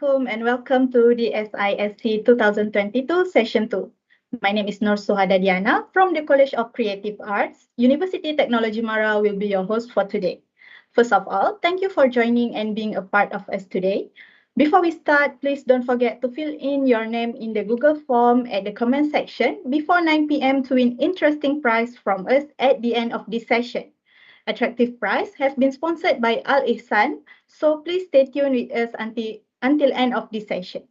Assalamualaikum and welcome to the SISC 2022 Session 2. My name is Nur Suhada Diana from the College of Creative Arts, University Technology Mara will be your host for today. First of all, thank you for joining and being a part of us today. Before we start, please don't forget to fill in your name in the Google form at the comment section before 9 p.m. to win interesting prize from us at the end of this session. Attractive prize has been sponsored by Al Ihsan, so please stay tuned with us until end of this session.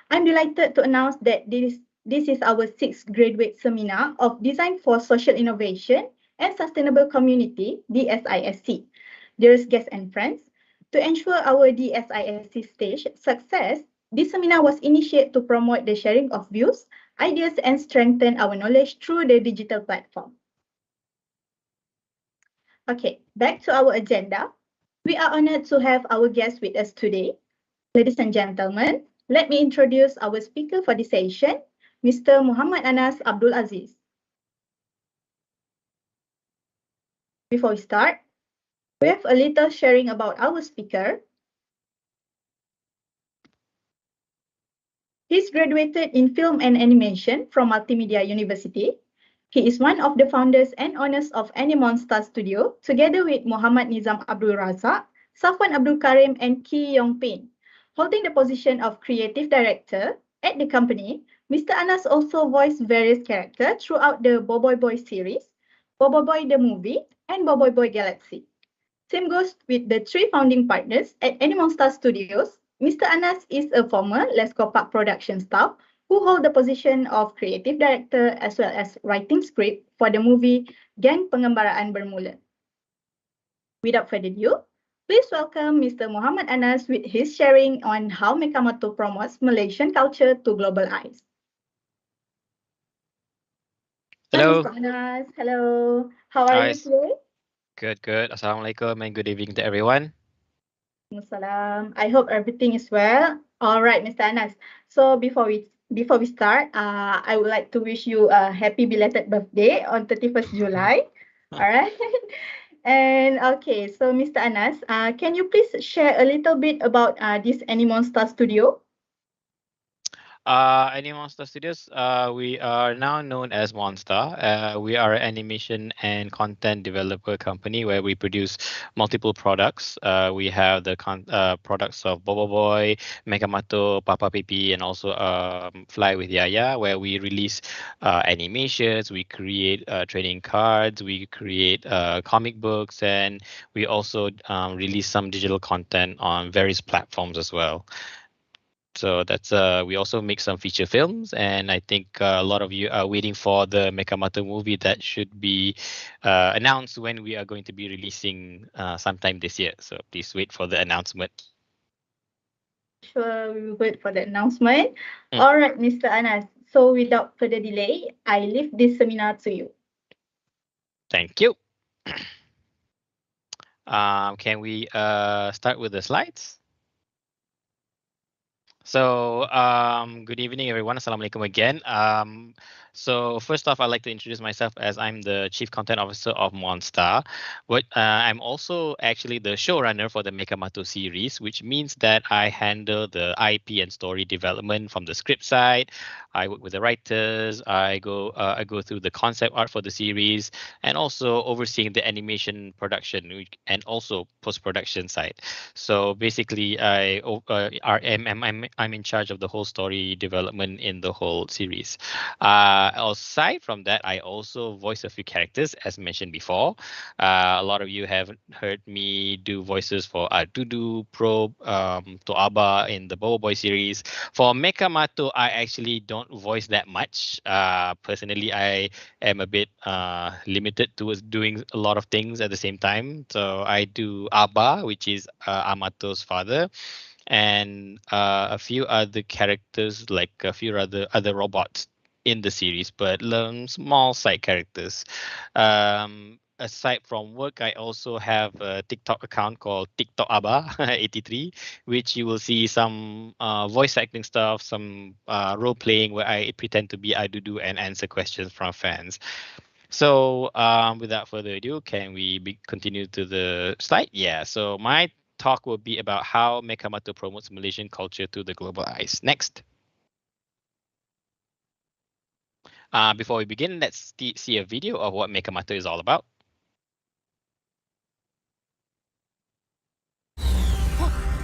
I'm delighted to announce that this is our sixth graduate seminar of Design for Social Innovation and Sustainable Community, DSISC. Dearest guests and friends, to ensure our DSISC stage success, this seminar was initiated to promote the sharing of views, ideas, and strengthen our knowledge through the digital platform. Okay, back to our agenda. We are honored to have our guests with us today. Ladies and gentlemen, let me introduce our speaker for this session, Mr. Muhammad Anas Abdul Aziz. Before we start, we have a little sharing about our speaker. He's graduated in film and animation from Multimedia University. He is one of the founders and owners of Monsta Studio, together with Muhammad Nizam Abdul Razak, Safwan Abdul Karim, and Ki Yong Pin. Holding the position of creative director at the company, Mr. Anas also voiced various characters throughout the Boboiboy Boy series, Boboiboy Boy the movie, and Boboiboy Boy Galaxy. Same goes with the three founding partners at Monsta Studios. Mr. Anas is a former Let's Go Park production staff who hold the position of creative director as well as writing script for the movie Gang Pengembaraan Bermula. Without further ado, please welcome Mr. Muhammad Anas with his sharing on how Mechamato promotes Malaysian culture to global eyes. Hello. Hi, Mr. Anas. Hello. How are you today? Good. Assalamualaikum and good evening to everyone. Salam. I hope everything is well. All right, Mr. Anas. So before we start, I would like to wish you a happy belated birthday on 31st July. All right. And okay, so Mr. Anas, can you please share a little bit about this Monsta Studio? Monsta Studios, we are now known as Monsta. We are an animation and content developer company where we produce multiple products. We have the products of Bobo Boy, Mechamato, Papa Pipi, and also Fly with Yaya, where we release animations, we create trading cards, we create comic books, and we also release some digital content on various platforms as well. So that's we also make some feature films, and I think a lot of you are waiting for the Mechamato movie that should be announced when we are going to be releasing sometime this year. So please wait for the announcement. Sure, we will wait for the announcement. All right, Mr. Anas. So without further delay, I leave this seminar to you. Thank you. Can we start with the slides? So, good evening, everyone. Assalamualaikum again. So first off, I'd like to introduce myself as I'm the Chief Content Officer of Monsta. I'm also actually the showrunner for the Mechamato series, which means that I handle the IP and story development from the script side. I work with the writers. I go through the concept art for the series, and also overseeing the animation production and also post-production side. So basically, I'm in charge of the whole story development in the whole series. Aside from that, I also voice a few characters, as mentioned before. A lot of you have heard me do voices for Dudu, Probe, Toaba in the Bobo Boy series. For Mechamato, I actually don't voice that much. Personally, I am a bit limited towards doing a lot of things at the same time. So I do Abba, which is Amato's father, and a few other characters, like a few other robots in the series, but small side characters. Aside from work, I also have a TikTok account called TikTok Abba 83, which you will see some voice acting stuff, some role playing where I pretend to be Adudu and answer questions from fans. So without further ado, can we continue to the slide? Yeah. So my talk will be about how Mechamato promotes Malaysian culture to the global eyes. Next. Before we begin, let's see a video of what Mechamato is all about.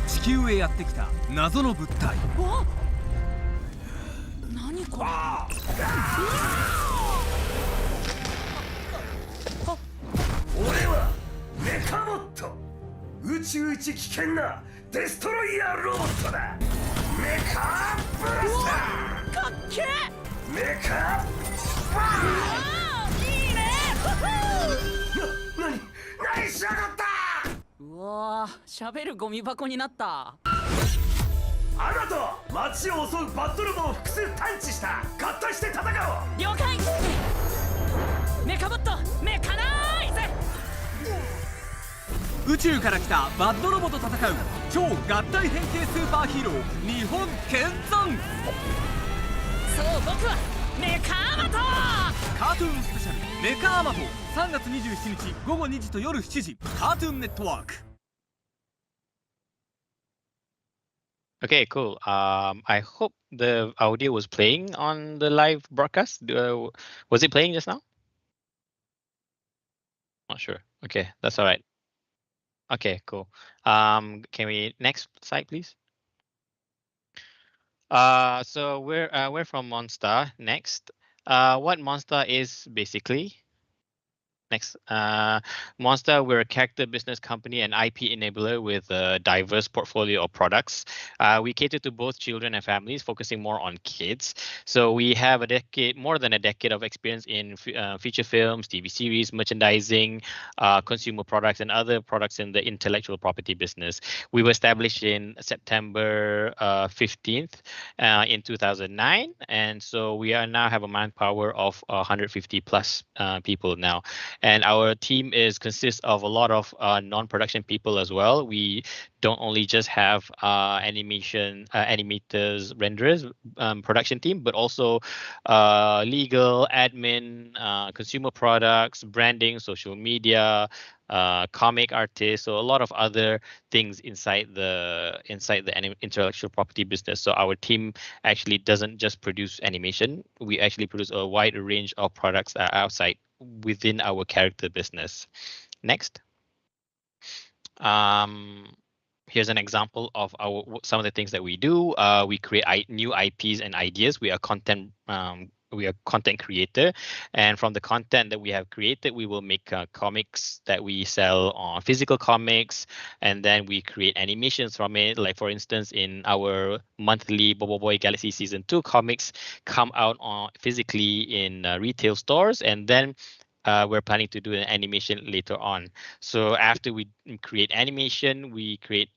地球へやってきた謎の物体。何これ。俺はメカモット、宇宙一危険なデストロイヤーロボットだ。メカブラスター。かっけー。メカバーン。いいね。何しやがった。うわー、喋るゴミ箱になった。あなたは街を襲うバットロボを複数探知した。合体して戦おう。了解。メカボットメカナイズ。宇宙から来たバッドロボと戦う超合体変形スーパーヒーロー日本見参。そう僕はメカーマト。カートゥーンスペシャルメカーマト3月27日午後2時と夜7時カートゥーンネットワーク。Okay, cool. I hope the audio was playing on the live broadcast. Was it playing just now? Not sure. Okay, that's all right. Okay, cool. Can we next slide, please? So we're from Monsta. Next, what Monsta is basically. Next, Monsta, we're a character business company and IP enabler with a diverse portfolio of products. We cater to both children and families, focusing more on kids. So we have more than a decade of experience in feature films, TV series, merchandising, consumer products, and other products in the intellectual property business. We were established in September 15th in 2009, and so we are now have a manpower of 150 plus people now. And our team consists of a lot of non-production people as well. We don't only just have animators, renderers, production team, but also legal, admin, consumer products, branding, social media, comic artists, so a lot of other things inside the intellectual property business. So our team actually doesn't just produce animation. We actually produce a wide range of products outside within our character business. Next. Here's an example of some of the things that we do. We create new IPs and ideas. We are content creator, and from the content that we have created, we will make comics that we sell on physical comics, and then we create animations from it. Like for instance, in our monthly Bobo Boy Galaxy Season 2 comics come out physically in retail stores, and then we're planning to do an animation later on. So after we create animation, we create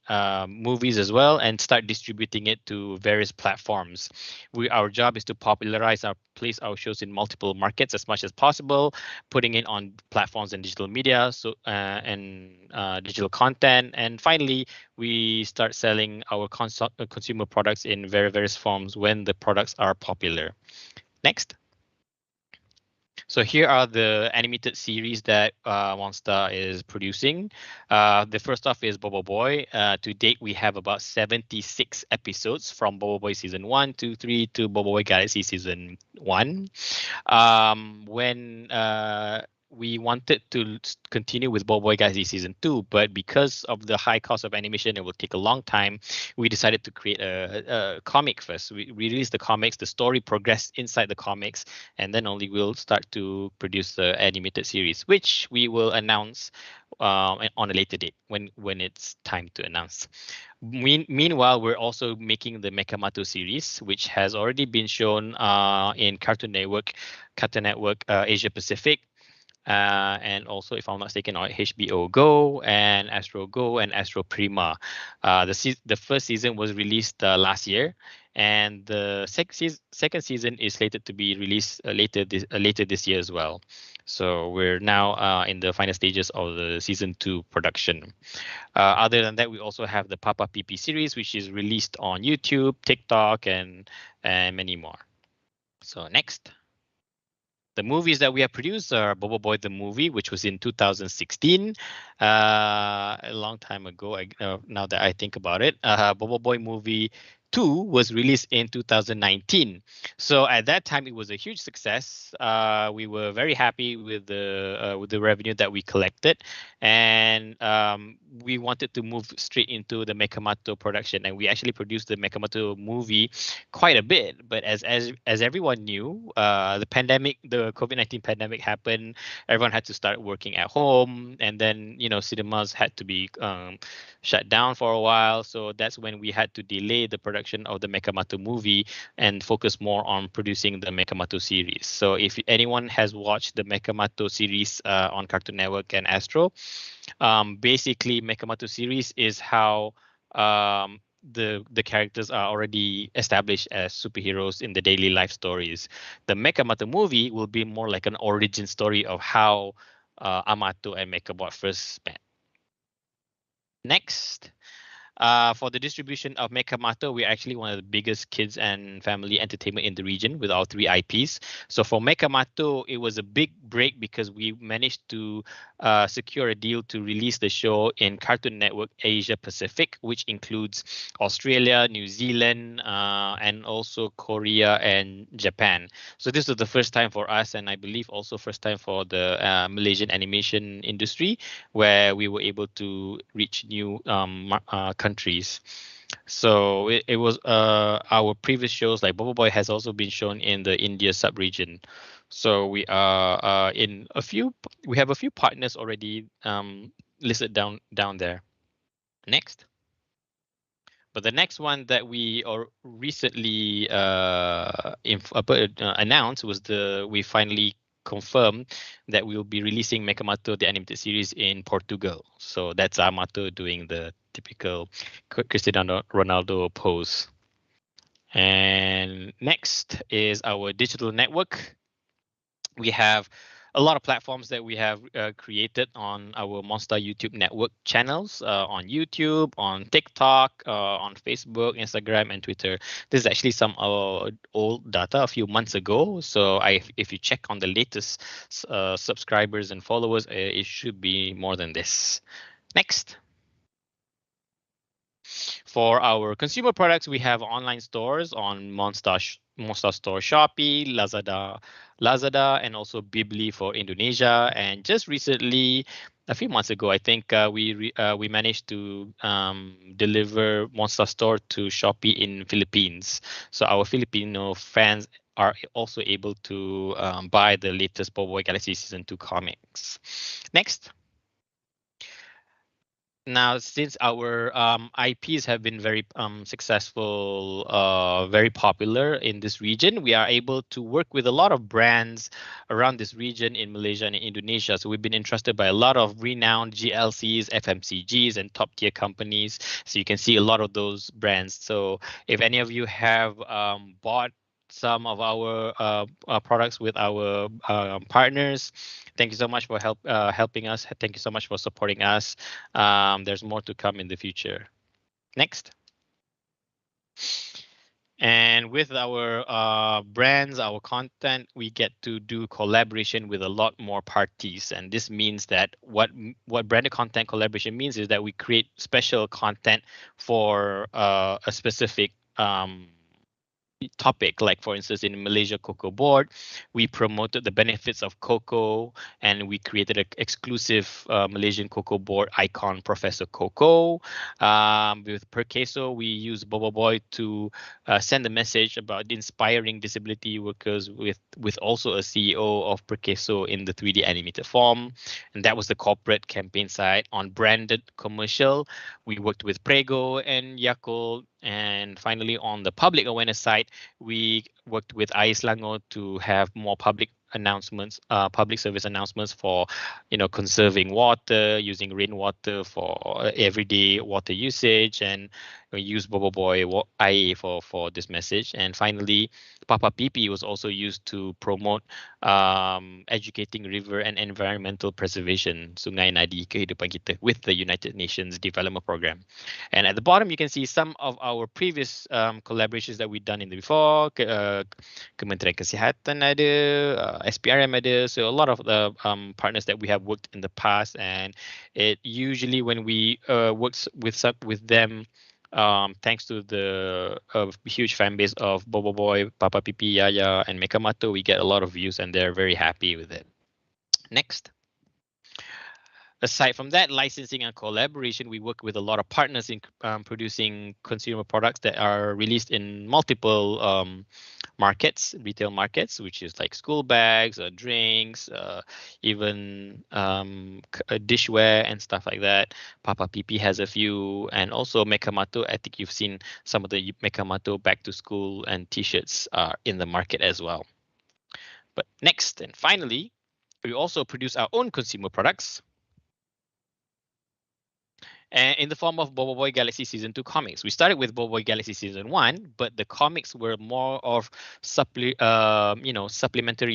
movies as well and start distributing it to various platforms. Our job is to place our shows in multiple markets as much as possible, putting it on platforms and digital media, and digital content. And finally, we start selling our consumer products in various forms when the products are popular. Next. So here are the animated series that Monsta is producing. The first off is Bobo Boy. To date, we have about 76 episodes from Bobo Boy Season 1, 2, 3 to Bobo Boy Galaxy Season 1. When we wanted to continue with Bobo Boy Galaxy Season 2, but because of the high cost of animation, it will take a long time. We decided to create a comic first. We released the comics, the story progressed inside the comics, and then only we'll start to produce the animated series, which we will announce on a later date when it's time to announce. Meanwhile, we're also making the Mechamato series, which has already been shown in Cartoon Network Asia Pacific. And also, if I'm not mistaken, on HBO Go and Astro Go and Astro Prima. The first season was released last year, and the second season is slated to be released later this year as well. So we're now in the final stages of the season 2 production. Other than that, we also have the Papa PP series, which is released on YouTube, TikTok, and many more. So next. The movies that we have produced are Bobo Boy the movie, which was in 2016, a long time ago. Now that I think about it, Bobo Boy movie 2 was released in 2019. So at that time, it was a huge success. We were very happy with the revenue that we collected, and we wanted to move straight into the Mechamato production, and we actually produced the Mechamato movie quite a bit. But as everyone knew, the COVID-19 pandemic happened. Everyone had to start working at home, and then cinemas had to be shut down for a while. So that's when we had to delay the production of the Mechamato movie and focus more on producing the Mechamato series. So if anyone has watched the Mechamato series on Cartoon Network and Astro, basically Mechamato series is how the characters are already established as superheroes in the daily life stories. The Mechamato movie will be more like an origin story of how Amato and Mechabot first met. Next. For the distribution of Mechamato, we're actually one of the biggest kids and family entertainment in the region with our 3 IPs. So for Mechamato, it was a big break because we managed to secure a deal to release the show in Cartoon Network Asia Pacific, which includes Australia, New Zealand, and also Korea and Japan. So this was the first time for us, and I believe also first time for the Malaysian animation industry, where we were able to reach new countries. So it was our previous shows like Bobo Boy has also been shown in the India sub-region. So we are we have a few partners already listed down there. Next. But the next one that we recently announced was we finally confirmed that we will be releasing Mechamato the animated series in Portugal. So that's Amato doing the typical Cristiano Ronaldo pose. And next is our digital network. We have a lot of platforms that we have created on our Monsta YouTube network channels, on YouTube, on TikTok, on Facebook, Instagram, and Twitter. This is actually some old data a few months ago. So if you check on the latest subscribers and followers, it should be more than this. Next. For our consumer products, we have online stores on Monsta Store, Shopee, Lazada, and also Bibli for Indonesia. And just recently, a few months ago, I think we managed to deliver Monsta Store to Shopee in Philippines. So our Filipino fans are also able to buy the latest Bobo Boy Galaxy Season 2 comics. Next. Now, since our IPs have been very successful, very popular in this region, we are able to work with a lot of brands around this region in Malaysia and Indonesia. So we've been entrusted by a lot of renowned GLCs, FMCGs, and top tier companies. So you can see a lot of those brands. So if any of you have bought some of our products with our partners, thank you so much for helping us. Thank you so much for supporting us. There's more to come in the future. Next. And with our brands, our content, we get to do collaboration with a lot more parties. And this means that what branded content collaboration means is that we create special content for a specific topic. Like for instance, in Malaysia Cocoa Board, we promoted the benefits of cocoa, and we created an exclusive Malaysian Cocoa Board icon, Professor Coco. With Per Queso, we use Bobo Boy to send a message about inspiring disability workers with also a CEO of Per Queso in the 3D animated form. And that was the corporate campaign side. On branded commercial, we worked with Prego and Yakult. And finally, on the public awareness side, we worked with AIS Lango to have more public announcements, public service announcements for, conserving water, using rainwater for everyday water usage, and use Bobo Boy IE for this message. And finally, Papa Pipi was also used to promote educating river and environmental preservation, Sungai Nadi Kehidupan Kita, with the United Nations Development Program. And at the bottom, you can see some of our previous collaborations that we've done in the before. Kementerian Kesihatan ada, SPRM ada. So a lot of the partners that we have worked in the past, and it usually when we work with them, thanks to the huge fan base of Bobo Boy, Papa Pipi, Yaya, and Mechamato, we get a lot of views, and they're very happy with it. Next. Aside from that, licensing and collaboration, we work with a lot of partners in producing consumer products that are released in multiple markets, retail markets, which is like school bags, drinks, even dishware and stuff like that. Papa Pipi has a few, and also Mechamato. I think you've seen some of the Mechamato back to school and T-shirts are in the market as well. But next and finally, we also produce our own consumer products, and in the form of Bobo Boy Galaxy Season 2 comics. We started with Bobo Boy Galaxy Season 1, but the comics were more of supplementary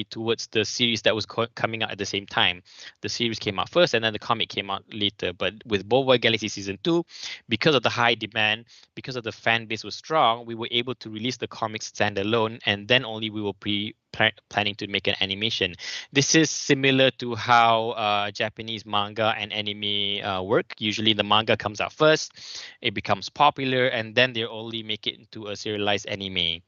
towards the series that was coming out at the same time. The series came out first, and then the comic came out later. But with Bobo Boy Galaxy Season 2, because of the high demand, because of the fan base was strong, we were able to release the comics standalone, and then only we will planning to make an animation. This is similar to how Japanese manga and anime work. Usually the manga comes out first, it becomes popular, and then they only make it into a serialized anime.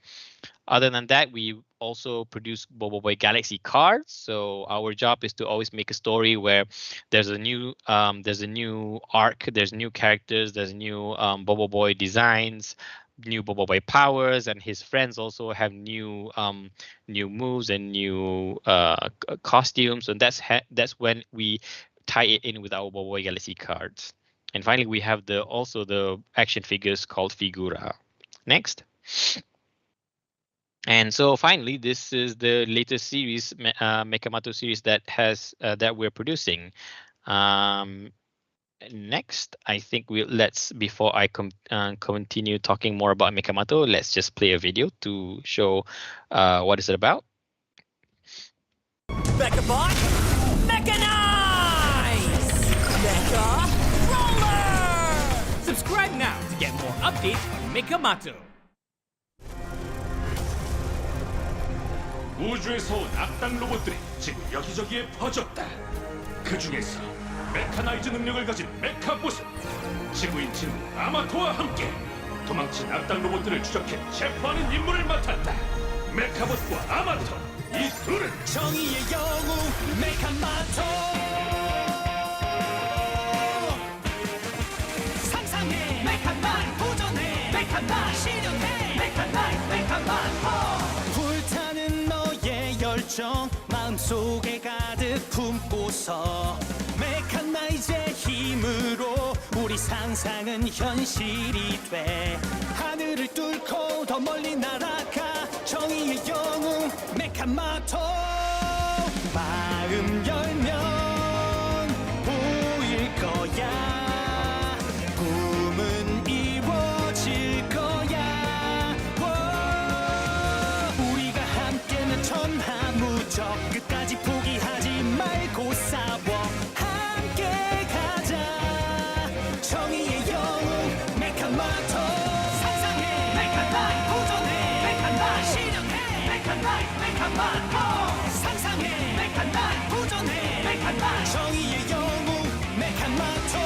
Other than that, we also produce Bobo Boy Galaxy cards. So our job is to always make a story where there's a new arc, there's new characters, there's new Bobo Boy designs, new Bobo Boy powers, and his friends also have new moves and new costumes, and that's when we tie it in with our Bobo Boy Galaxy cards. And finally, we have also the action figures called Figura. Next. And so finally, this is the latest series, Mechamato series that we're producing. Next, I think before I continue talking more about Mechamato, let's just play a video to show what is it about. Mechabot, Mechanize! Mecha Roller! Subscribe now to get more updates on Mechamato. 우주에서 온 악당 로봇들이 지금 여기저기에 퍼졌다. 그 중에서 메카나이즈 능력을 가진 메카보스, 지구인 친구 아마토와 함께 도망친 악당 로봇들을 추적해 체포하는 임무를 맡았다. 메카보스와 아마토, 이 둘은 정의의 영웅 메카마토. 상상해 메카만 도전해 메카만 실현해 메카나이즈 메카마토. 불타는 너의 열정 마음속에 가득 품고서 메카나이즈의 힘으로 우리 상상은 현실이 돼. 하늘을 뚫고 더 멀리 날아가 정의의 영웅 메카마토. 마음 열면 보일 거야. 꿈은 이루어질 거야. 우리가 함께면 천하무적. 끝까지 포기하지 말고 싸워. 함께 가자. 정의의 영웅 메카마토. 상상해 메카나이 도전해 메카나이 실현해 메카나이 메카마토. 상상해 메카나이 도전해 메카나이 정의의 영웅 메카마토.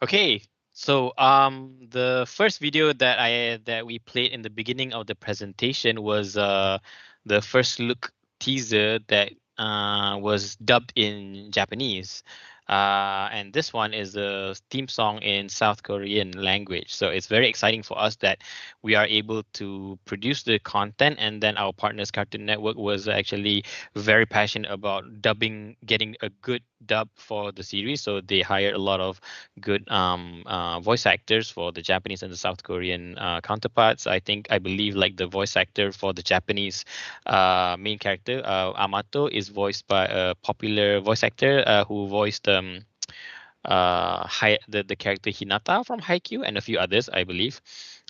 Okay, so the first video that we played in the beginning of the presentation was the first look teaser that was dubbed in Japanese. And this one is a theme song in South Korean language. So it's very exciting for us that we are able to produce the content, and then our partners Cartoon Network was actually very passionate about dubbing, getting a good dub for the series, so they hired a lot of good voice actors for the Japanese and the South Korean counterparts. I believe like the voice actor for the Japanese main character, Amato, is voiced by a popular voice actor who voiced the character Hinata from Haikyuu and a few others, I believe.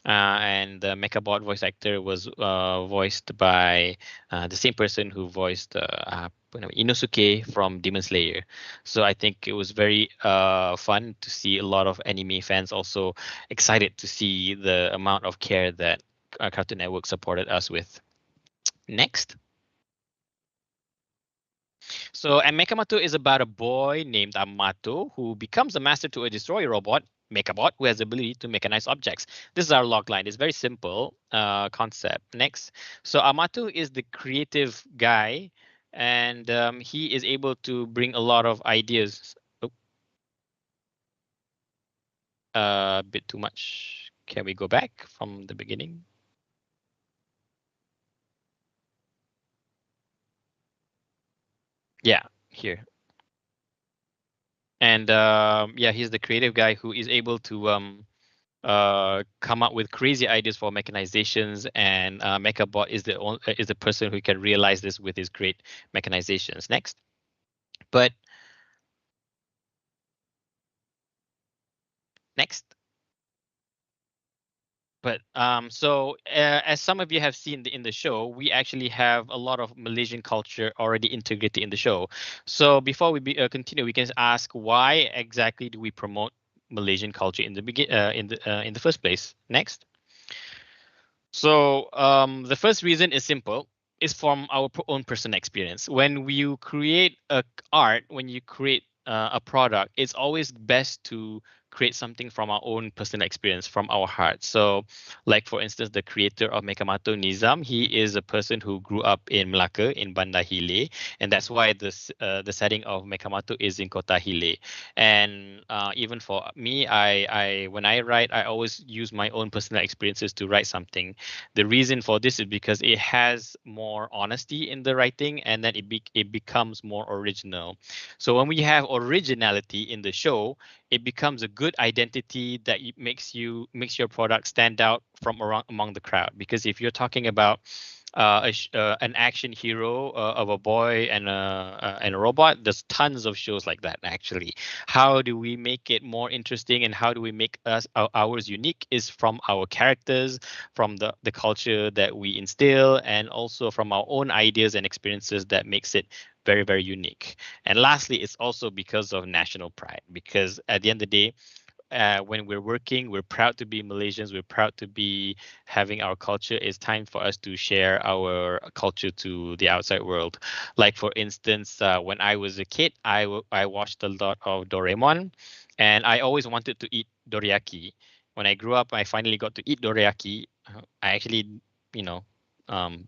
And the Mechabot voice actor was voiced by the same person who voiced Inosuke from Demon Slayer. So I think it was very fun to see a lot of anime fans also excited to see the amount of care that Cartoon Network supported us with. Next. So, and Mechamato is about a boy named Amato who becomes a master to a destroyer robot, Mechabot, who has the ability to mechanize objects. This is our logline. It's very simple concept. Next. So, Amato is the creative guy, and he is able to bring a lot of ideas. Oh, a bit too much. Can we go back from the beginning? Yeah, here. And yeah, he's the creative guy who is able to come up with crazy ideas for mechanizations, and Mechabot is the person who can realize this with his great mechanizations. Next, but next. But so as some of you have seen in the show, we actually have a lot of Malaysian culture already integrated in the show. So before we continue, we can ask why exactly do we promote Malaysian culture in the first place? Next. So the first reason is simple. It's from our own personal experience. When you create when you create a product, it's always best to create something from our own personal experience, from our heart. So, like for instance, the creator of Mechamato, Nizam, he is a person who grew up in Melaka, in Bandar Hile, and that's why the setting of Mechamato is in Kota Hile. And even for me, I when I write, I always use my own personal experiences to write something. The reason for this is because it has more honesty in the writing, and then it becomes more original. So when we have originality in the show, it becomes a good identity that makes your product stand out from among the crowd. Because if you're talking about an action hero of a boy and a robot, there's tons of shows like that. Actually, how do we make it more interesting, and how do we make ours unique? Is from our characters, from the culture that we instill, and also from our own ideas and experiences that makes it very, very unique. And lastly, it's also because of national pride. Because at the end of the day, when we're working, we're proud to be Malaysians. We're proud to be having our culture. It's time for us to share our culture to the outside world. Like for instance, when I was a kid, I watched a lot of Doraemon, and I always wanted to eat dorayaki. When I grew up, I finally got to eat dorayaki. I actually, you know,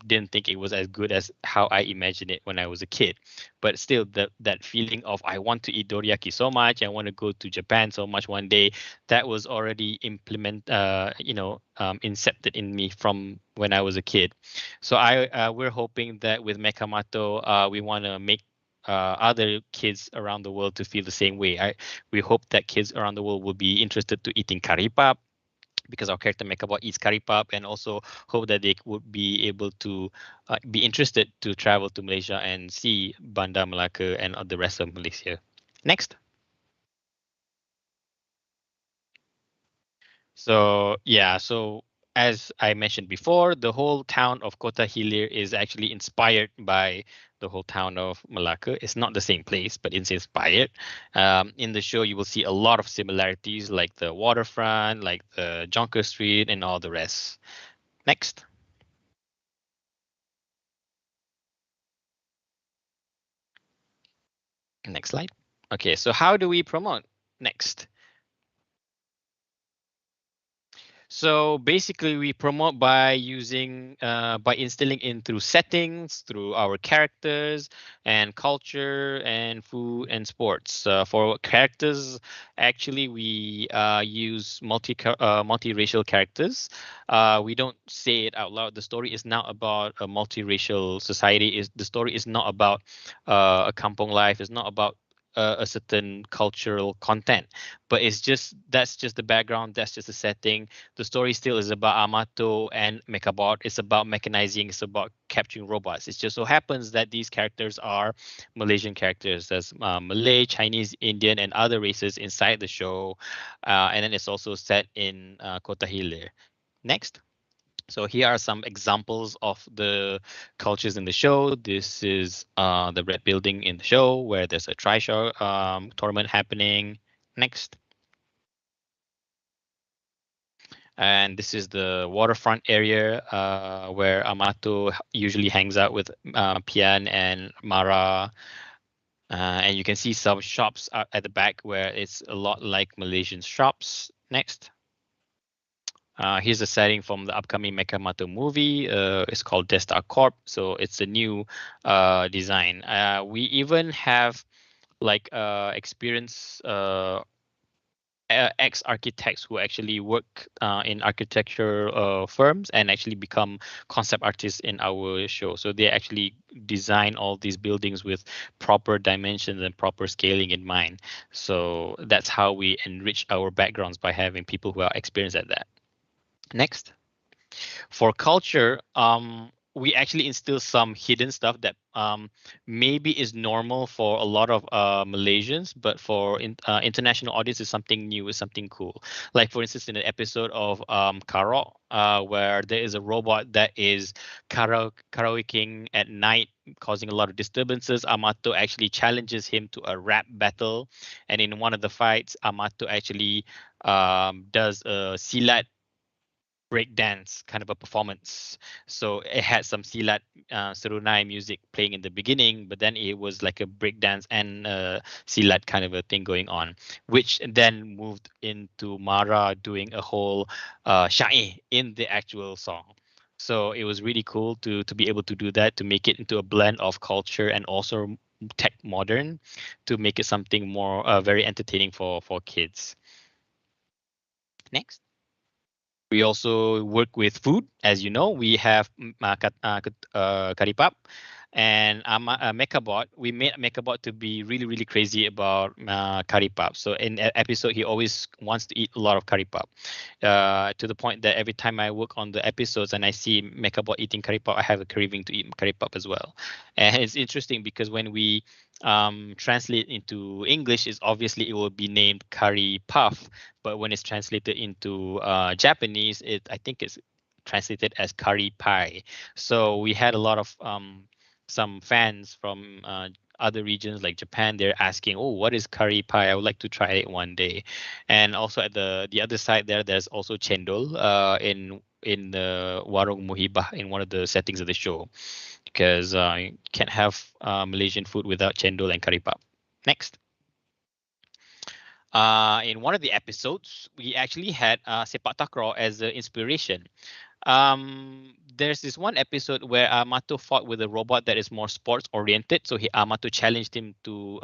didn't think it was as good as how I imagined it when I was a kid. But still, that feeling of I want to eat dorayaki so much, I want to go to Japan so much one day, that was already incepted in me from when I was a kid. So we're hoping that with Mechamato, we want to make other kids around the world to feel the same way. We hope that kids around the world will be interested to eating karipap, because our character Mechabot eats karipap, and also hope that they would be able to be interested to travel to Malaysia and see Bandar Melaka and the rest of Malaysia. Next. So yeah, so as I mentioned before, the whole town of Kota Hilir is actually inspired by the whole town of Malacca. It's not the same place, but it's inspired. In the show, you will see a lot of similarities, like the waterfront, like the Jonker Street, and all the rest. Next. Next slide. Okay, so how do we promote? Next. So basically, we promote by by instilling in through settings, through our characters and culture and food and sports. For characters, actually, we use multiracial characters. We don't say it out loud. The story is not about a multiracial society. The story is not about a kampong life. It's not about a certain cultural content, but that's just the background, that's just the setting. The story still is about Amato and Mechabot. It's about mechanizing, it's about capturing robots. It just so happens that these characters are Malaysian characters. There's Malay, Chinese, Indian, and other races inside the show, and then it's also set in Kota Hilir. Next. So here are some examples of the cultures in the show. This is the red building in the show where there's a tri-show tournament happening. Next. And this is the waterfront area where Amato usually hangs out with Pian and Mara. And you can see some shops at the back where it's a lot like Malaysian shops. Next. Here's a setting from the upcoming Mechamato movie. It's called Destar Corp. So it's a new design. We even have like experienced ex-architects who actually work in architecture firms and actually become concept artists in our show. So they actually design all these buildings with proper dimensions and proper scaling in mind. So that's how we enrich our backgrounds, by having people who are experienced at that. Next. For culture, we actually instill some hidden stuff that maybe is normal for a lot of Malaysians, but for international audience is something new, is something cool. Like for instance, in an episode of Karaoke, where there is a robot that is karaokeing at night, causing a lot of disturbances. Amato actually challenges him to a rap battle, and in one of the fights, Amato actually does a silat break dance kind of a performance. So it had some silat serunai music playing in the beginning, but then it was like a break dance and silat kind of a thing going on, which then moved into Mara doing a whole syair in the actual song. So it was really cool to be able to do that, to make it into a blend of culture and also tech modern, to make it something more very entertaining for kids. Next. We also work with food. As you know, we have karipap and Mechabot. We made Mechabot to be really, really crazy about karipap. So in episode, he always wants to eat a lot of karipap, to the point that every time I work on the episodes and I see Mechabot eating karipap, I have a craving to eat karipap as well. And it's interesting because when we translate into English, is obviously it will be named curry puff, but when it's translated into Japanese, I think it's translated as curry pie. So we had a lot of some fans from other regions like Japan. They're asking, "Oh, what is curry pie? I would like to try it one day." And also at the other side there's also cendol in the warung muhibah in one of the settings of the show, because you can't have Malaysian food without cendol and curry pap. Next. In one of the episodes, we actually had sepak takraw as the inspiration. There's this one episode where Amato fought with a robot that is more sports oriented. So Amato challenged him to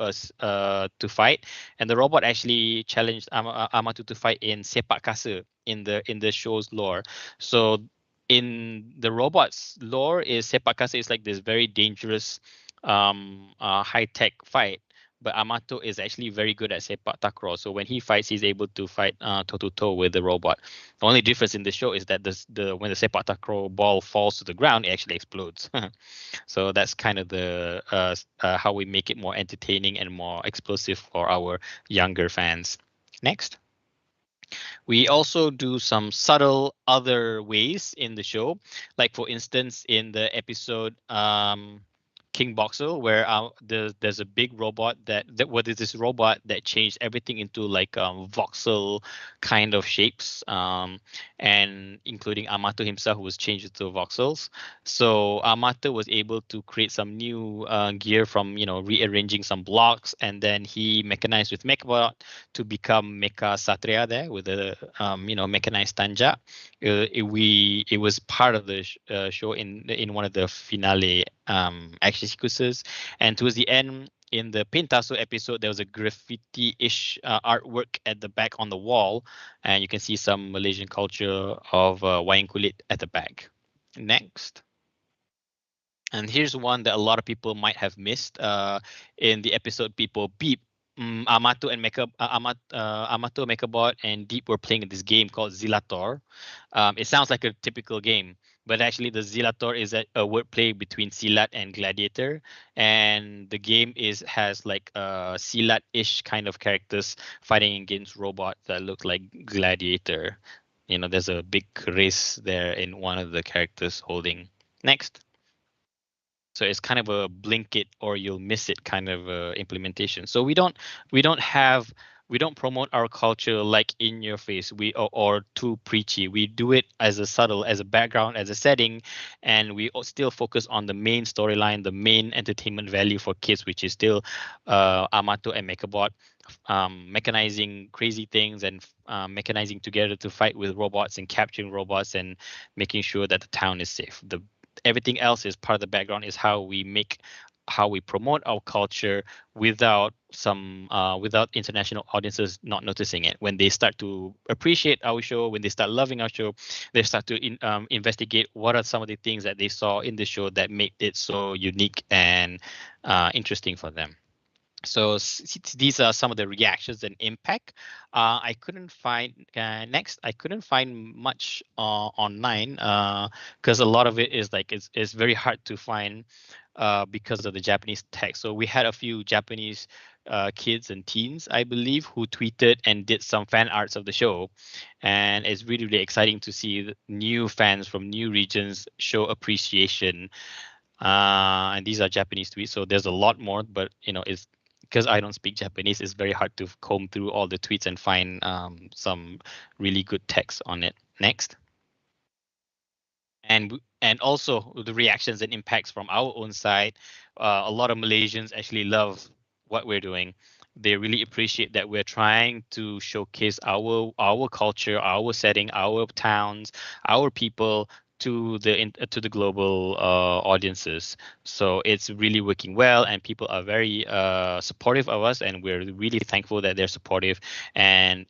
fight, and the robot actually challenged Amato to fight in sepak kasa in the show's lore. So in the robot's lore, is sepak kasa is like this very dangerous high tech fight. But Amato is actually very good at sepak takraw. So when he fights, he's able to fight toe to toe with the robot. The only difference in the show is that when the sepak takraw ball falls to the ground, it actually explodes. So that's kind of the how we make it more entertaining and more explosive for our younger fans. Next. We also do some subtle other ways in the show. Like for instance, in the episode King Boxer, where there's a big robot that there's this robot that changed everything into like voxel kind of shapes, and including Amato himself, who was changed into voxels. So Amato was able to create some new gear from rearranging some blocks, and then he mechanized with Mechabot to become Mecha Satria there with a mechanized tanja. It was part of the show in one of the finale action sequences, and towards the end in the Pintaso episode, there was a graffiti-ish artwork at the back on the wall, and you can see some Malaysian culture of wayang kulit at the back. Next. And here's one that a lot of people might have missed in the episode People Beep. Amato and Amato, Mechabot, and Deep were playing this game called Zilator. It sounds like a typical game, but actually the Zilator is a wordplay between Silat and Gladiator, and the game has like Silat-ish kind of characters fighting against robots that look like Gladiator. There's a big race there in one of the characters holding. Next. So it's kind of a blink it or you'll miss it kind of implementation. So we don't promote our culture like in your face or too preachy. We do it as a subtle, as a background, as a setting, and we still focus on the main storyline, the main entertainment value for kids, which is still Amato and Mechabot mechanizing crazy things and mechanizing together to fight with robots and capturing robots and making sure that the town is safe. Everything else is part of the background, is how we promote our culture without international audiences not noticing it. When they start to appreciate our show, when they start loving our show, they start to investigate what are some of the things that they saw in the show that made it so unique and interesting for them. So these are some of the reactions and impact. I couldn't find much online because a lot of it is like it's very hard to find because of the Japanese text. So we had a few Japanese kids and teens, I believe, who tweeted and did some fan arts of the show, and it's really, really exciting to see new fans from new regions show appreciation. And these are Japanese tweets, so there's a lot more, but it's because I don't speak Japanese, it's very hard to comb through all the tweets and find some really good text on it. Next. And also the reactions and impacts from our own side. A lot of Malaysians actually love what we're doing. They really appreciate that we're trying to showcase our culture, our setting, our towns, our people to the global audiences. So it's really working well, and people are very supportive of us, and we're really thankful that they're supportive. And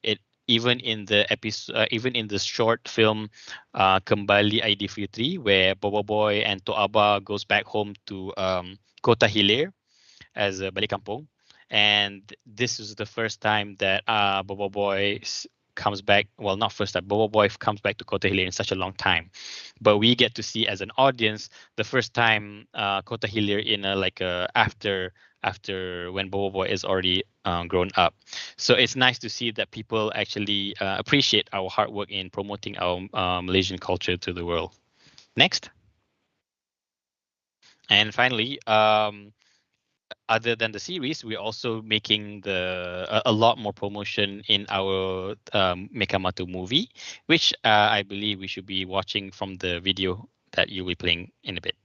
even in the episode, even in the short film Kembali Aidilfitri, where Bobo Boy and Toaba goes back home to Kota Hilir as a balik kampung, and this is the first time that Bobo Boy comes back. Well, not first time. Bobo Boy comes back to Kota Hilir in such a long time, but we get to see as an audience the first time Kota Hilir in after when Bobo Boy is already grown up. So it's nice to see that people actually appreciate our hard work in promoting our Malaysian culture to the world. Next. And finally, other than the series, we're also making a lot more promotion in our Mechamato movie, which I believe we should be watching from the video that you'll be playing in a bit.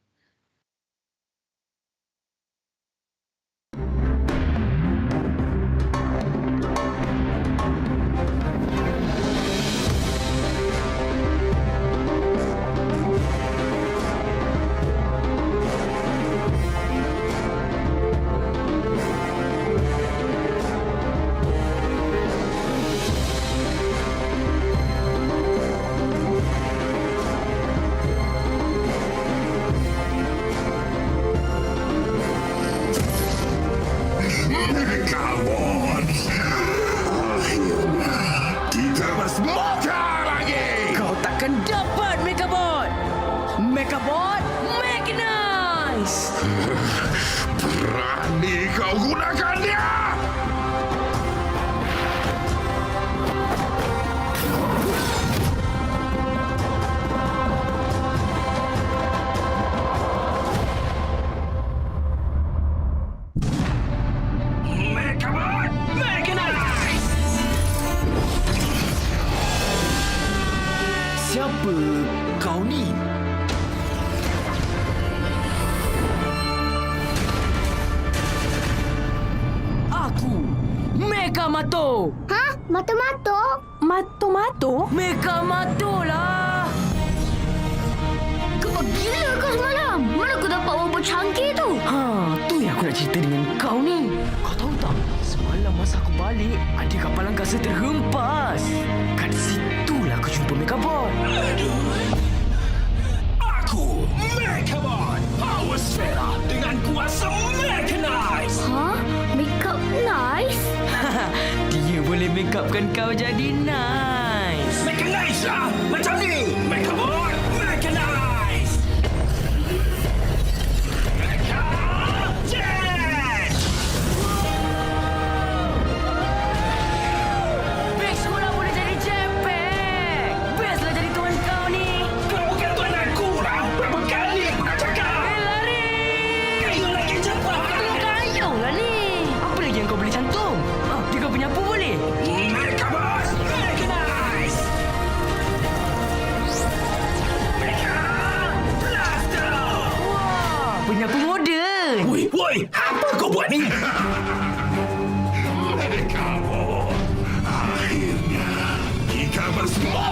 Berani kau gunakan dia! Mechamon! Mechanize! Siapa kau ni? Mechamato! Hah? Mata-mata? Mata-mata? Mechamato lah! Kau gila kau semalam? Mana kau dapat robot canggih tu? Tu yang aku nak cerita dengan kau ni. Kau tahu tak? Semalam masa aku balik, ada kapal angkasa terhempas. Kat situlah aku jumpa Mechabot. Aku, Mechamon! Power Sphera dengan kuasa Mechanize! Hah? Make up nice?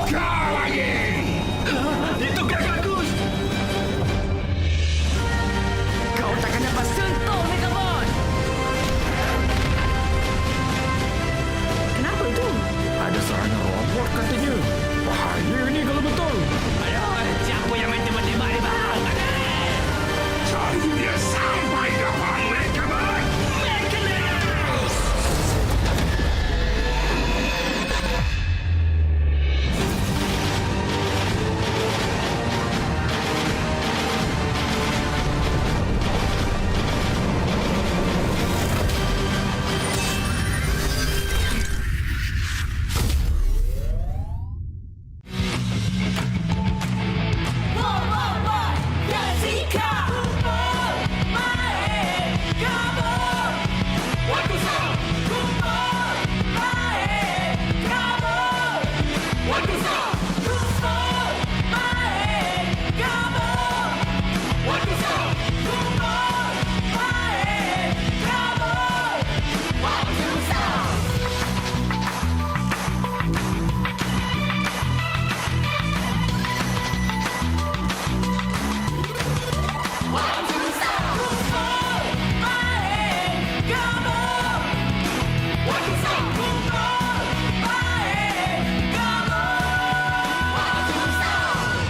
Kau lagi! Itu bagus. Kau takkan dapat sentuh Mechamon. Kenapa tu? Ada serangan robot katanya. Bahaya ni kalau betul. Aduh, siapa yang main tembak-tembak ni bang? Cari dia sampai dapat Mechamon!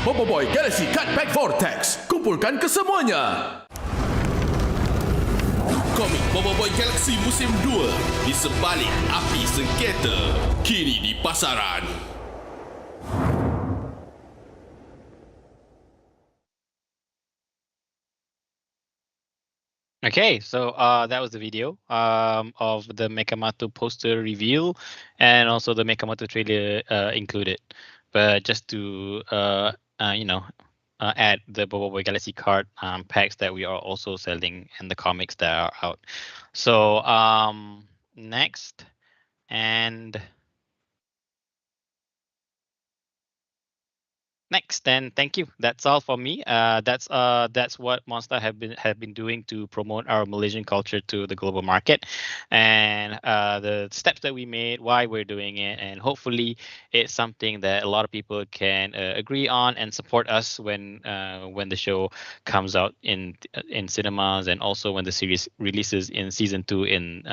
Boboiboy Galaxy Cutback Vortex. Kumpulkan kesemuanya. Komik Boboiboy Galaxy Musim 2 di sebalik api sengketa. Kini di pasaran. Okay, so that was the video of the Mechamato poster reveal and also the Mechamato trailer included. But just to add the Boboiboy Galaxy card packs that we are also selling and the comics that are out. So next and next, and thank you. That's all for me. That's what Monsta have been doing to promote our Malaysian culture to the global market, and the steps that we made, why we're doing it, and hopefully it's something that a lot of people can agree on and support us when the show comes out in cinemas, and also when the series releases in season 2 in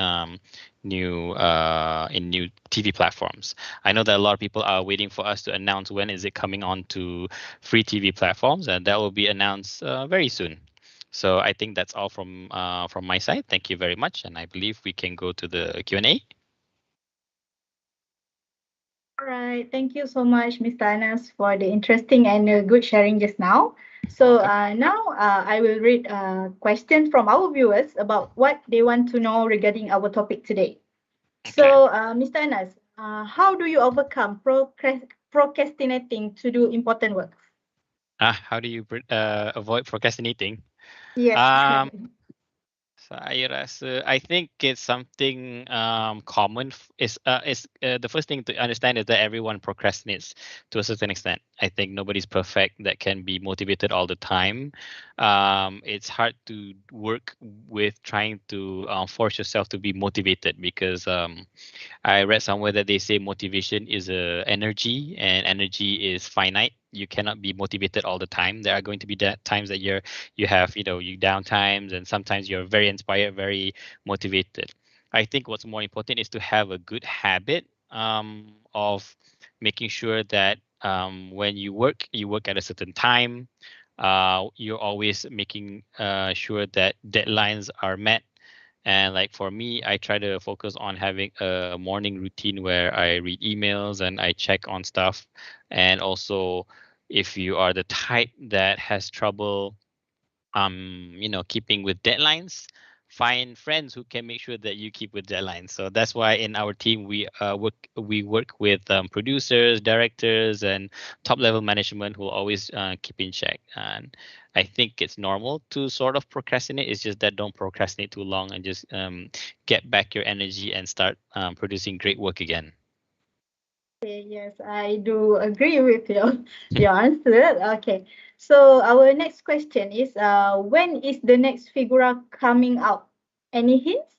new TV platforms. I know that a lot of people are waiting for us to announce when is it coming on to free TV platforms, and that will be announced very soon. So I think that's all from my side. Thank you very much, and I believe we can go to the Q&A. All right, thank you so much, Mr. Anas, for the interesting and good sharing just now. So now I will read questions from our viewers about what they want to know regarding our topic today. So, Mr. Anas, how do you overcome procrastinating to do important work? How do you avoid procrastinating? Yes. I think it's something common. Is the first thing to understand is that everyone procrastinates to a certain extent. I think nobody's perfect that can be motivated all the time. It's hard to work with trying to force yourself to be motivated, because I read somewhere that they say motivation is a energy, and energy is finite. You cannot be motivated all the time. There are going to be times that you have you down times, and sometimes you're very inspired, very motivated. I think what's more important is to have a good habit of making sure that when you work at a certain time. You're always making sure that deadlines are met. And like for me, I try to focus on having a morning routine where I read emails and I check on stuff. And also, if you are the type that has trouble, keeping with deadlines, find friends who can make sure that you keep with deadlines. So that's why in our team we work with producers, directors, and top level management who will always keep in check. And I think it's normal to sort of procrastinate. It's just that don't procrastinate too long, and just get back your energy and start producing great work again. Okay, yes, I do agree with your answer. Okay, so our next question is, when is the next Figura coming out? Any hints?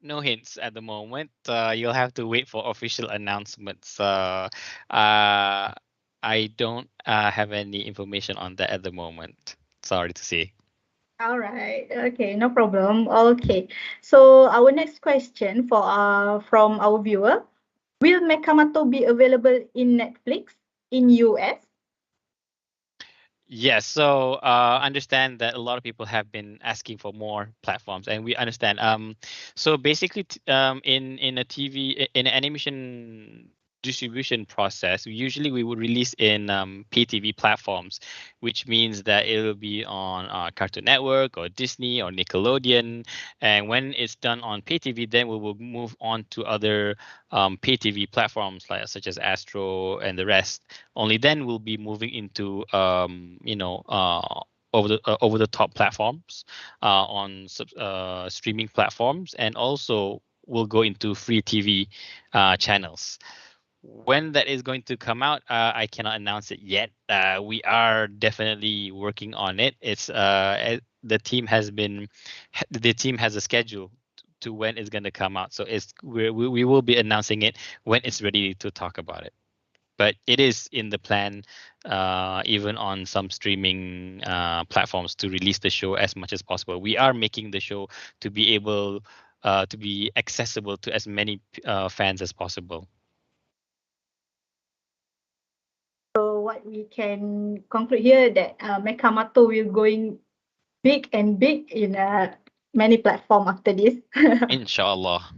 no hints at the moment. You'll have to wait for official announcements. I don't have any information on that at the moment. Sorry to say. All right. Okay, no problem. Okay. So our next question from our viewer: will Mechamato be available in Netflix in US? Yes, so understand that a lot of people have been asking for more platforms, and we understand. So basically, in a in an animation distribution process, usually we would release in pay TV platforms, which means that it will be on Cartoon Network or Disney or Nickelodeon, and when it's done on pay TV, then we will move on to other pay TV platforms like such as Astro and the rest. Only then we'll be moving into over the top platforms on streaming platforms, and also we'll go into free TV channels. When that is going to come out, I cannot announce it yet. We are definitely working on it. The team has a schedule to when it's going to come out, so we will be announcing it when it's ready to talk about it. But it is in the plan, even on some streaming platforms, to release the show as much as possible. We are making the show to be able to be accessible to as many fans as possible. So what we can conclude here that Mechamato will going big and big in many platform after this. Inshallah.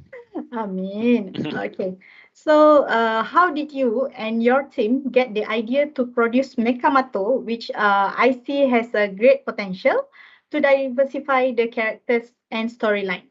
Amin. Okay. So, how did you and your team get the idea to produce Mechamato, which I see has a great potential to diversify the characters and storyline?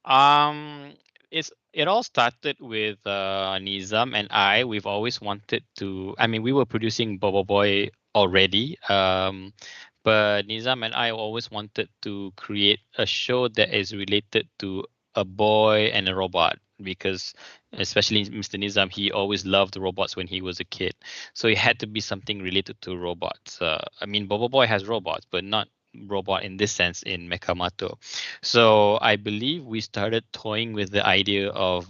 Um, it all started with Nizam and I. We've always wanted to. I mean, we were producing Bobo Boy already. But Nizam and I always wanted to create a show that is related to a boy and a robot, because especially Mr. Nizam, he always loved robots when he was a kid. So it had to be something related to robots. I mean, Bobo Boy has robots, but not robot in this sense in Mechamato. So I believe we started toying with the idea of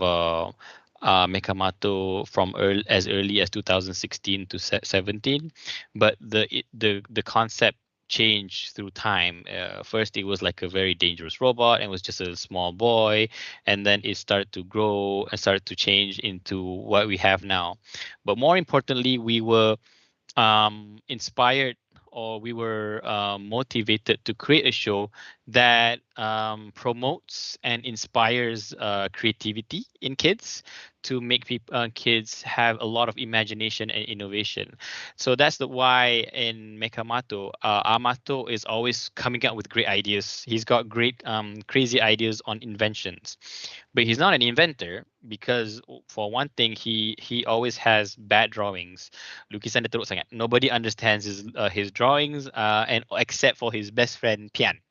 Mechamato from as early as 2016 to 17, but the concept changed through time. First, it was like a very dangerous robot and was just a small boy, and then it started to grow and started to change into what we have now. But more importantly, we were inspired, or we were motivated to create a show that promotes and inspires creativity in kids, to make kids have a lot of imagination and innovation. So that's the why in Mechamato, Amato is always coming up with great ideas. He's got great crazy ideas on inventions, but he's not an inventor, because for one thing, he always has bad drawings. Lukisan dia teruk sangat. Nobody understands his drawings, and except for his best friend Pian.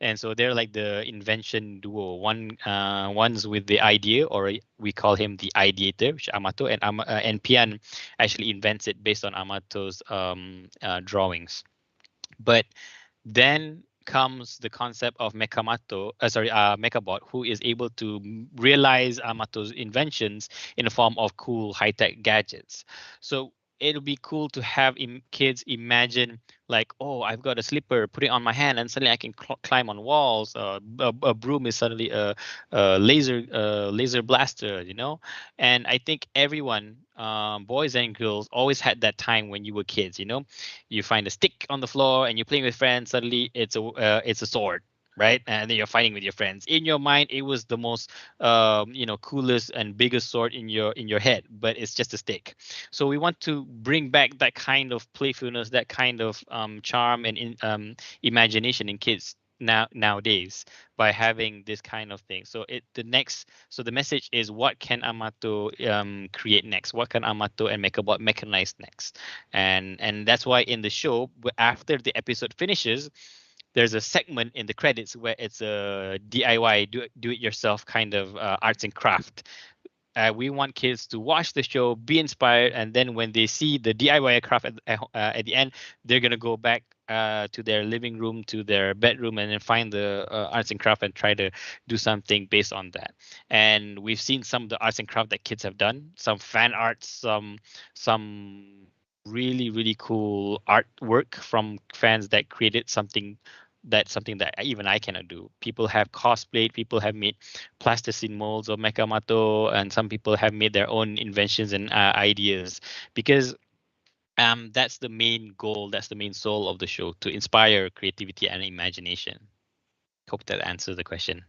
And so they're like the invention duo. One's with the idea, or we call him the ideator, which is Amato, and Pian actually invents it based on Amato's drawings. But then comes the concept of Mechabot, who is able to realize Amato's inventions in the form of cool high-tech gadgets. So it'll be cool to have kids imagine, like, oh, I've got a slipper, put it on my hand, and suddenly I can climb on walls. A broom is suddenly a laser blaster, And I think everyone, boys and girls, always had that time when you were kids. You find a stick on the floor and you're playing with friends. Suddenly, it's a sword, right? And then you're fighting with your friends. In your mind, it was the most coolest and biggest sword in your head, but it's just a stick. So we want to bring back that kind of playfulness, that kind of charm and imagination in kids nowadays, by having this kind of thing. So the message is, what can Amato create next? What can Amato and Mechabot mechanize next? And that's why in the show, after the episode finishes, there's a segment in the credits where it's a DIY, do it yourself kind of arts and craft. We want kids to watch the show, be inspired, and then when they see the DIY craft at the end, they're gonna go back to their living room, to their bedroom, and then find the arts and craft and try to do something based on that. And we've seen some of the arts and craft that kids have done, some fan art, some really cool artwork from fans that created something that even I cannot do. People have cosplayed, people have made plasticine molds of Mechamato, and some people have made their own inventions and ideas, because that's the main goal, that's the main soul of the show, to inspire creativity and imagination. Hope that answers the question.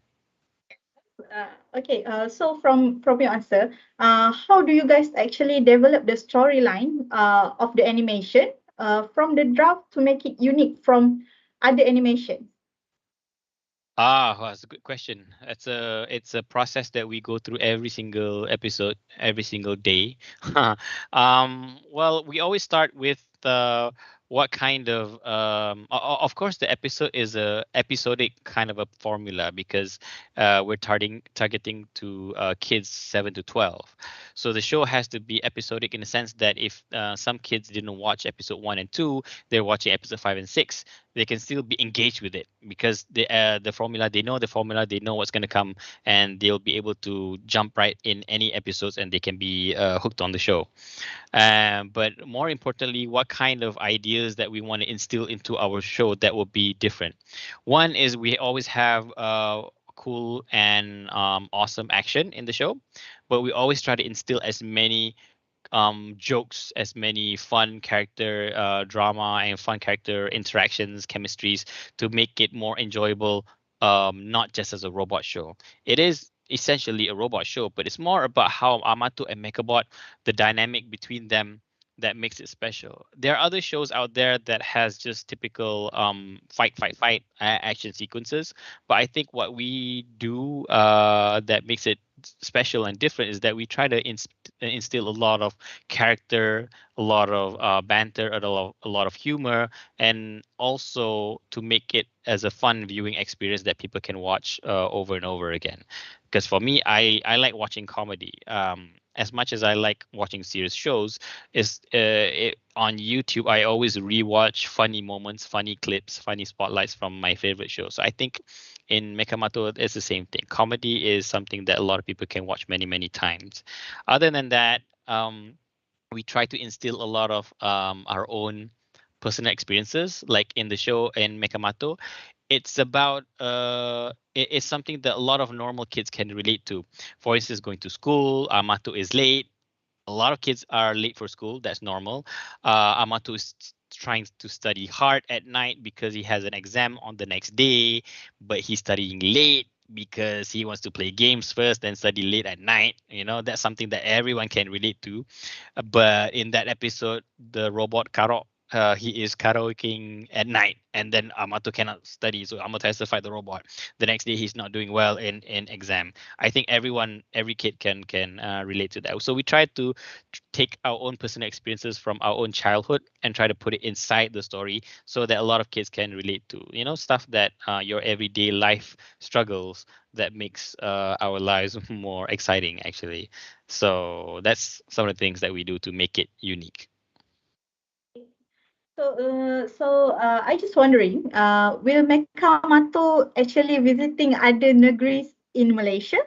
Okay, so from your answer, how do you guys actually develop the storyline of the animation from the draft to make it unique from other animations? Well, that's a good question. It's a process that we go through every single episode, every single day. Well, we always start with what kind of of course the episode is a episodic kind of a formula, because we're targeting to kids 7 to 12. So the show has to be episodic in the sense that if some kids didn't watch episode 1 and 2, they're watching episode 5 and 6, they can still be engaged with it, because the formula, they know the formula, they know what's going to come, and they'll be able to jump right in any episodes, and they can be hooked on the show. But more importantly, what kind of ideas that we want to instill into our show that will be different. One is we always have cool and awesome action in the show, but we always try to instill as many jokes, as many fun character drama and fun character interactions, chemistries, to make it more enjoyable. Not just as a robot show. It is essentially a robot show, but it's more about how Amato and Mechabot, the dynamic between them, that makes it special. There are other shows out there that has just typical fight action sequences, but I think what we do that makes it special and different is that we try to instill a lot of character, a lot of banter, a lot of humor, and also to make it as a fun viewing experience that people can watch over and over again. Because for me, I like watching comedy. As much as I like watching serious shows, on YouTube, I always rewatch funny moments, funny clips, funny spotlights from my favorite shows. So I think in Mechamato, it's the same thing. Comedy is something that a lot of people can watch many times. Other than that, we try to instill a lot of our own personal experiences, like in the show in Mechamato. It's about it's something that a lot of normal kids can relate to. For instance, going to school, Amato is late. A lot of kids are late for school. That's normal. Amato is trying to study hard at night because he has an exam on the next day, but he's studying late because he wants to play games first, then study late at night. That's something that everyone can relate to. But in that episode, the robot Karok, he is karaokeing at night, and then Amato cannot study, so Amato has to fight the robot. The next day, he's not doing well in exam. I think every kid can relate to that. So we try to take our own personal experiences from our own childhood and try to put it inside the story, so that a lot of kids can relate to stuff that your everyday life struggles, that makes our lives more exciting, actually. So that's some of the things that we do to make it unique. So, I just wondering, will Mechamato actually visiting other negries in Malaysia?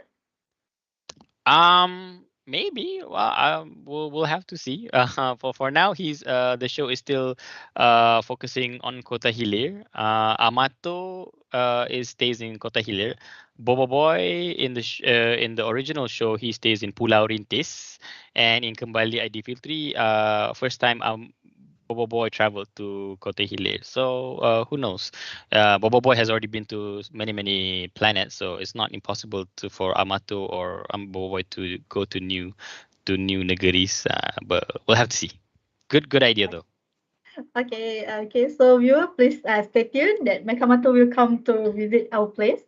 Maybe. Well, we'll have to see. For now, he's the show is still focusing on Kota Hilir. Amato is stays in Kota Hilir. Bobo Boy in the original show, he stays in Pulau Rintis, and in Kembali ID Filtri, first time Bobo Boy traveled to Kota Hilir. So who knows? Bobo Boy has already been to many planets, so it's not impossible for Amato or Bobo Boy to go to new Negeris. But we'll have to see. Good idea though. Okay. So viewer, please stay tuned that Mechamato will come to visit our place.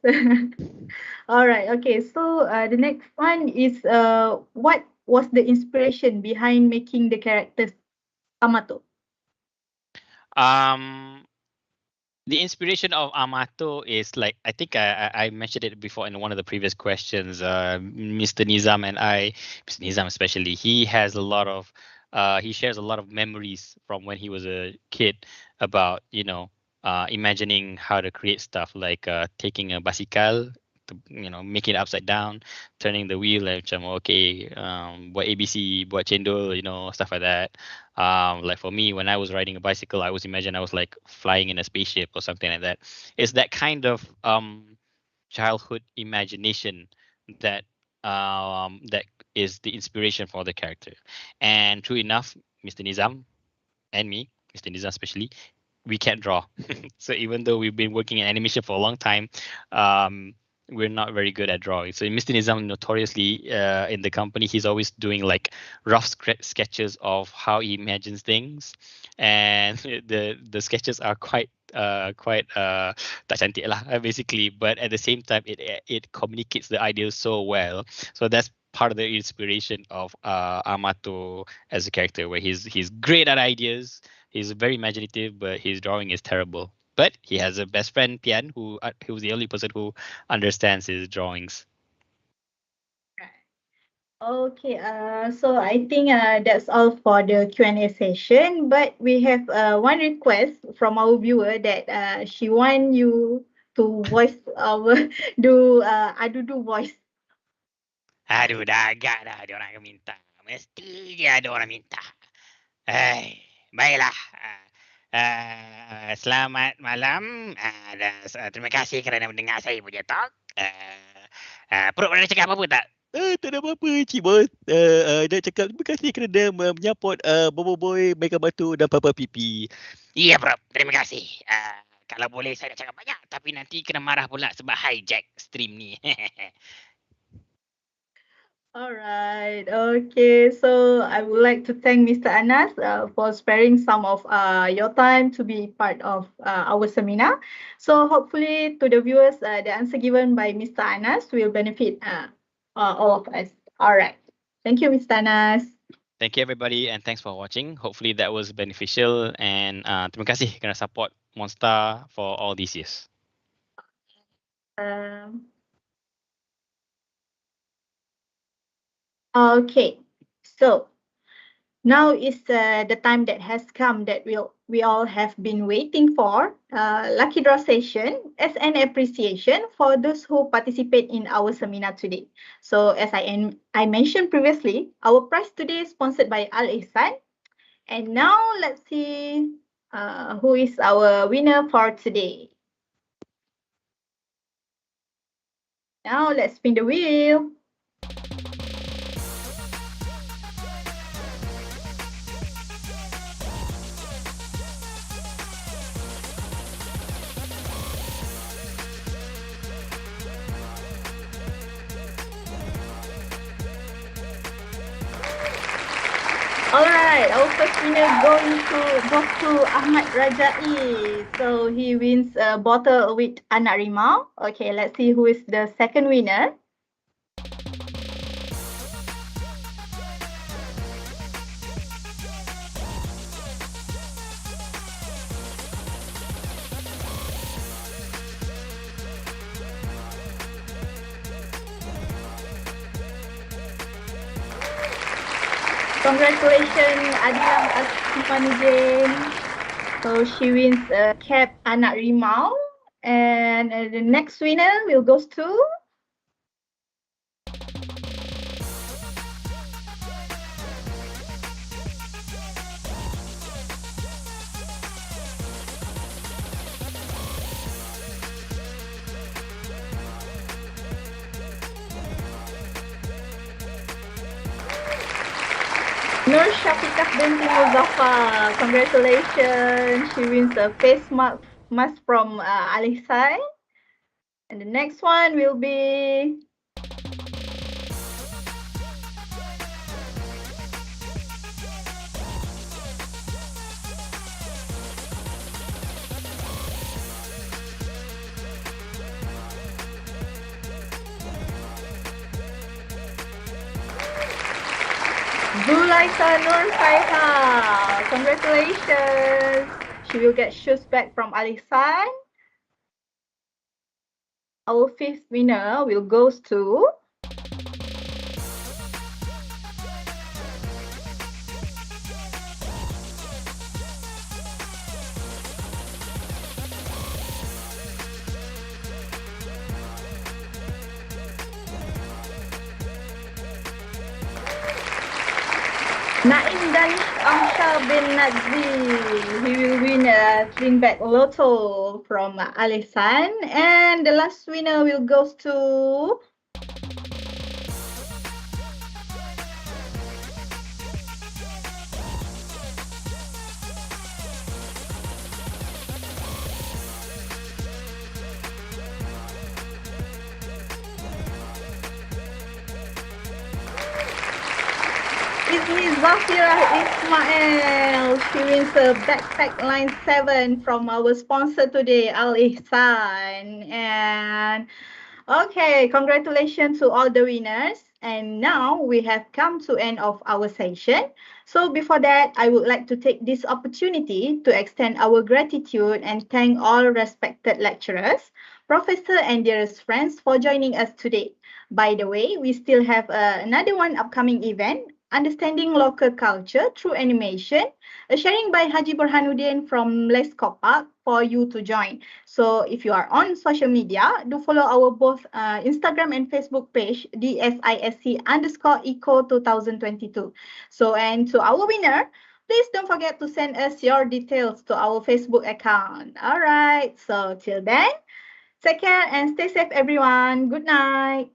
All right. Okay. So the next one is what was the inspiration behind making the characters Amato? Um, The inspiration of Amato is like, I think I mentioned it before in one of the previous questions. Mr. Nizam and Mr. Nizam especially, he has a lot of he shares a lot of memories from when he was a kid about imagining how to create stuff like taking a bicycle, making it upside down, turning the wheel, like macam okay, buat ABC, buat cendol, stuff like that. Like for me, when I was riding a bicycle, I always imagine I was like flying in a spaceship or something like that. It's that kind of childhood imagination that that is the inspiration for the character. And true enough, Mr. Nizam and me, Mr. Nizam especially, we can't draw. So even though we've been working in animation for a long time, we're not very good at drawing. So Mr. Nizam notoriously in the company, he's always doing like rough sketches of how he imagines things, and the sketches are quite tak cantik lah basically, but at the same time it communicates the ideas so well. So that's part of the inspiration of Amato as a character, where he's great at ideas. He's very imaginative, but his drawing is terrible. But he has a best friend, Pian, who's the only person who understands his drawings. Okay, so I think that's all for the Q&A session. But we have one request from our viewer that she want you to voice do Adudu voice. Aduh, dah agak dah dia orang minta. Mesti dia ada orang minta. Baiklah. Selamat malam. Terima kasih kerana mendengar saya punya talk. Perut nak cakap apa-apa tak? Tak ada apa-apa, Cik Bos. Nak cakap terima kasih kerana menyapot Boboiboy, Mechamato dan Papa Pipi. Iya, Prof. Terima kasih. Kalau boleh saya nak cakap banyak, tapi nanti kena marah pula sebab hijack stream ni. All right. Okay. So I would like to thank Mr. Anas for sparing some of your time to be part of our seminar. So hopefully to the viewers, the answer given by Mr. Anas will benefit all of us. All right. Thank you, Mr. Anas. Thank you everybody and thanks for watching. Hopefully that was beneficial, and terima kasih kerana support Monsta for all these years. Okay, so now is the time that has come that we all have been waiting for. Lucky draw session as an appreciation for those who participate in our seminar today. So as I mentioned previously, our prize today is sponsored by Al Ihsan. And now let's see who is our winner for today. Now let's spin the wheel. Alright, our first winner goes to Ahmad Rajai. So he wins a bottle with anak rimau. Okay, let's see who is the second winner. Congratulations, Adilam Asmanuddin. So she wins a cap anak rimau. And the next winner will goes to Nur Syafiqah binti Muzaffar. Congratulations. She wins a face mask from Alisai. And the next one will be Zulaika Nur Faiha. Congratulations. She he will get shoes back from Alisan. Our fifth winner will goes to Naim Danish Amshar bin Nazri. He will win a Trinback Lotto from Alisan. And the last winner will goes to Miss Zafira Ismail. She wins a backpack line 7 from our sponsor today, Al Ihsan. And okay, congratulations to all the winners. And now we have come to end of our session. So before that, I would like to take this opportunity to extend our gratitude and thank all respected lecturers, professors and dearest friends for joining us today. By the way, we still have another one upcoming event, Understanding Local Culture Through Animation, a sharing by Haji Burhanuddin from Les Kopak for you to join. So if you are on social media, do follow our both Instagram and Facebook page, DSISC_ECO 2022. So, and to our winner, please don't forget to send us your details to our Facebook account. All right, so till then, take care and stay safe, everyone. Good night.